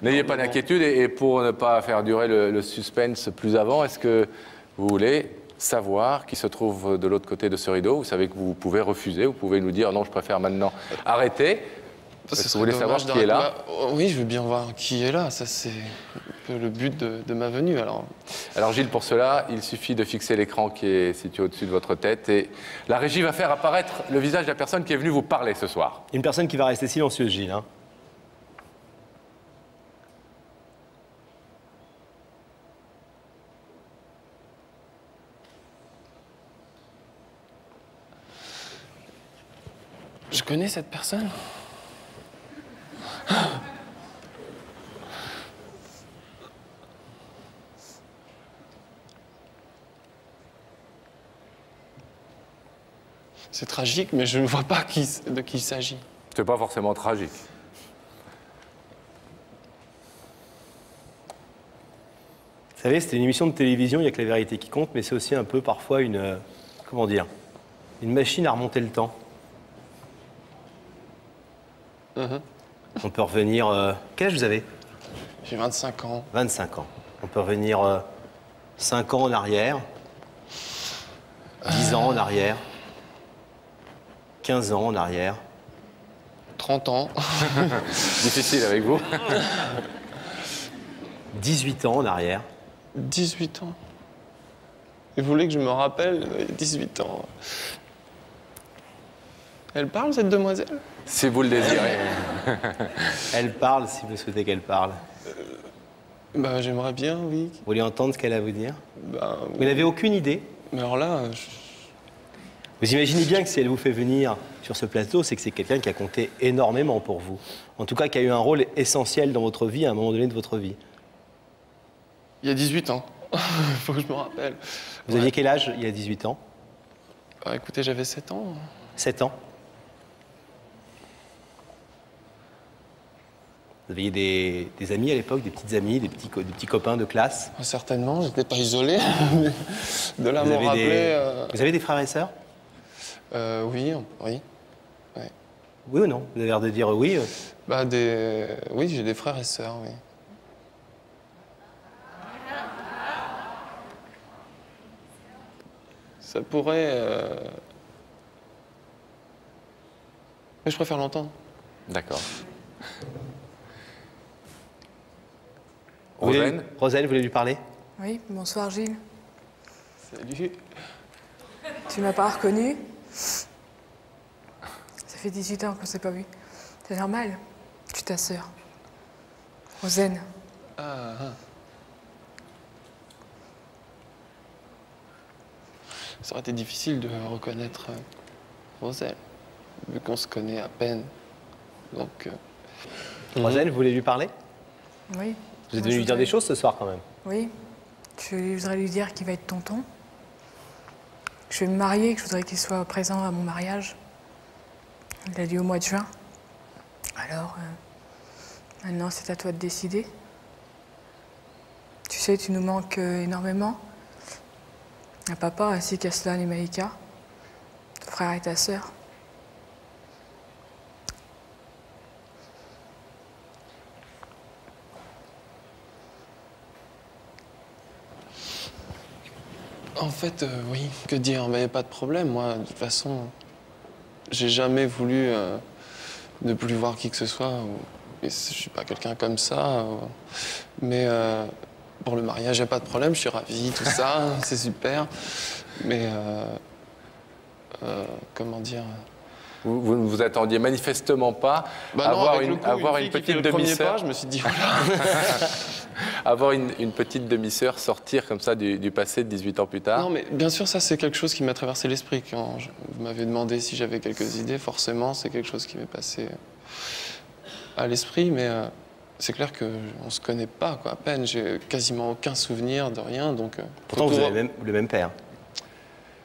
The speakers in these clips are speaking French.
N'ayez pas d'inquiétude et pour ne pas faire durer le suspense plus avant, est-ce que vous voulez savoir qui se trouve de l'autre côté de ce rideau? Vous savez que vous pouvez refuser, vous pouvez nous dire non, je préfère maintenant arrêter. Est-ce que vous voulez savoir qui est là? Oui, je veux bien voir qui est là, ça c'est un peu le but de ma venue alors. Alors Gilles, pour cela, il suffit de fixer l'écran qui est situé au-dessus de votre tête et la régie va faire apparaître le visage de la personne qui est venue vous parler ce soir. Une personne qui va rester silencieuse, Gilles. Hein. Je connais cette personne. C'est tragique, mais je ne vois pas de qui il s'agit. C'est pas forcément tragique. Vous savez, c'était une émission de télévision, il n'y a que la vérité qui compte, mais c'est aussi un peu parfois une... comment dire? Une machine à remonter le temps. On peut revenir... Quel âge vous avez? J'ai 25 ans. 25 ans. On peut revenir 5 ans en arrière, 10 ans en arrière, 15 ans en arrière. 30 ans. Difficile avec vous. 18 ans en arrière. 18 ans. Et vous voulez que je me rappelle 18 ans. Elle parle, cette demoiselle? Si vous le désirez. Elle parle, si vous souhaitez qu'elle parle. Bah, j'aimerais bien, oui. Vous voulez entendre ce qu'elle a à vous dire? Bah, Vous n'avez aucune idée? mais alors là, Vous imaginez bien que si elle vous fait venir sur ce plateau, c'est que c'est quelqu'un qui a compté énormément pour vous. En tout cas, qui a eu un rôle essentiel dans votre vie à un moment donné de votre vie. il y a 18 ans. Faut que je me rappelle. Vous aviez quel âge il y a 18 ans? Bah, écoutez, j'avais 7 ans. 7 ans. Vous aviez des amis à l'époque, des petites amies, des petits copains de classe? Certainement, j'étais pas isolé. Mais de là à me rappeler... Vous avez des frères et sœurs? Oui, oui. Ouais. Oui ou non? Vous avez l'air de dire oui. Bah, oui, j'ai des frères et sœurs, oui. Ça pourrait... Mais je préfère l'entendre. D'accord. Roselyne, vous voulez lui parler? Oui, bonsoir Gilles. Salut. Tu m'as pas reconnu? Ça fait 18 ans qu'on s'est pas vu. C'est normal. Je suis ta sœur. Roselyne. Ah. Ça aurait été difficile de reconnaître Roselle, vu qu'on se connaît à peine. Donc... Roselyne, vous voulez lui parler? Oui. Vous êtes venu lui dire des choses ce soir quand même? Oui. Je voudrais lui dire qu'il va être tonton. Je vais me marier, que je voudrais qu'il soit présent à mon mariage. Il a lieu au mois de juin. Alors, maintenant, c'est à toi de décider. Tu sais, tu nous manques énormément. Un papa ainsi qu'Aslan et Maïka, ton frère et ta sœur. En fait, oui, que dire, mais pas de problème. Moi, de toute façon, j'ai jamais voulu ne plus voir qui que ce soit. Et je suis pas quelqu'un comme ça. Mais pour le mariage, il n'y a pas de problème, je suis ravi, tout ça, c'est super. Mais comment dire? Vous ne vous attendiez manifestement pas à avoir une petite demi-sœur. Je me suis dit, voilà. Avoir une petite demi-sœur sortir comme ça du passé de 18 ans plus tard. Non, mais bien sûr, ça, c'est quelque chose qui m'a traversé l'esprit. Quand vous m'avez demandé si j'avais quelques idées, forcément, c'est quelque chose qui m'est passé à l'esprit. Mais c'est clair qu'on ne se connaît pas, quoi, à peine. J'ai quasiment aucun souvenir de rien. Donc, pourtant, vous avez le même père.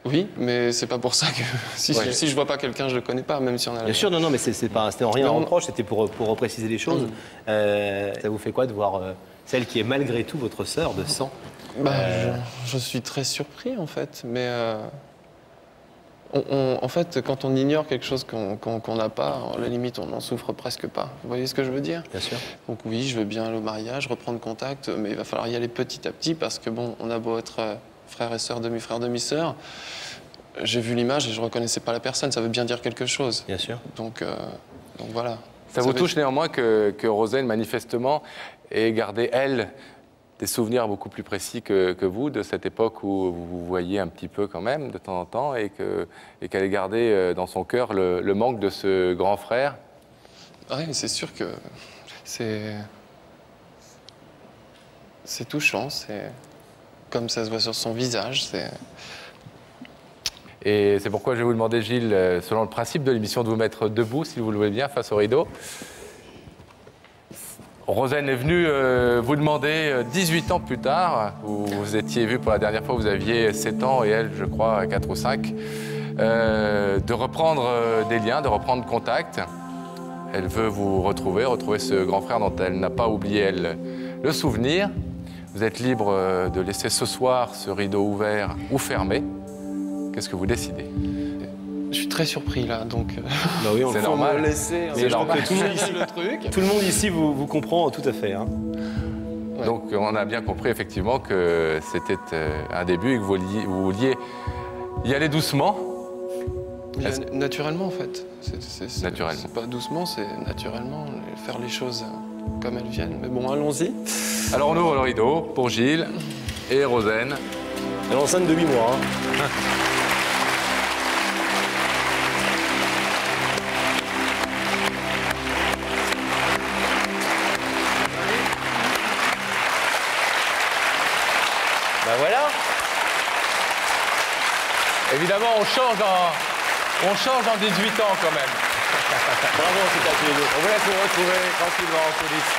Oui, mais c'est pas pour ça que si je vois pas quelqu'un, je le connais pas, même si on a. Bien sûr, non, mais c'était en rien un reproche, c'était pour repréciser les choses. Ça vous fait quoi de voir celle qui est malgré tout votre sœur de sang? Bah, je suis très surpris en fait, mais En fait, quand on ignore quelque chose qu'on n'a pas, à la limite, on n'en souffre presque pas. Vous voyez ce que je veux dire? Bien sûr. Donc oui, je veux bien aller au mariage, reprendre contact, mais il va falloir y aller petit à petit parce que bon, on a beau être frère et sœur, demi-frère, demi-sœur. J'ai vu l'image et je ne reconnaissais pas la personne, ça veut bien dire quelque chose. Bien sûr. Donc voilà. Ça vous touche néanmoins que Rosen, manifestement, ait gardé, elle, des souvenirs beaucoup plus précis que vous de cette époque où vous vous voyez un petit peu quand même de temps en temps et qu'elle ait gardé dans son cœur le manque de ce grand frère? Oui, c'est sûr que c'est touchant, c'est comme ça se voit sur son visage. Et c'est pourquoi je vais vous demander, Gilles, selon le principe de l'émission, de vous mettre debout, si vous le voulez bien, face au rideau. Rosen est venue vous demander 18 ans plus tard, où vous étiez vu pour la dernière fois, vous aviez 7 ans et elle, je crois, 4 ou 5, de reprendre des liens, de reprendre contact. Elle veut vous retrouver ce grand frère dont elle n'a pas oublié, elle, le souvenir. Vous êtes libre de laisser ce soir ce rideau ouvert ou fermé. Qu'est-ce que vous décidez? Je suis très surpris là, donc Bah oui, c'est normal. me laisser. Mais je crois que tout le truc. tout le monde ici vous comprend tout à fait. Hein. Ouais. Donc on a bien compris effectivement que c'était un début et que vous vouliez y aller doucement. Naturellement en fait. Naturellement. C'est pas doucement, c'est naturellement faire les choses comme elles viennent. Mais bon, allons-y. Alors on ouvre le rideau pour Gilles et Rosen. Elle est enceinte de 8 mois. Hein. Ben voilà. Évidemment, on change dans 18 ans quand même. Bravo, c'est à tous les deux. On vous laisse vous retrouver tranquillement en coulisses.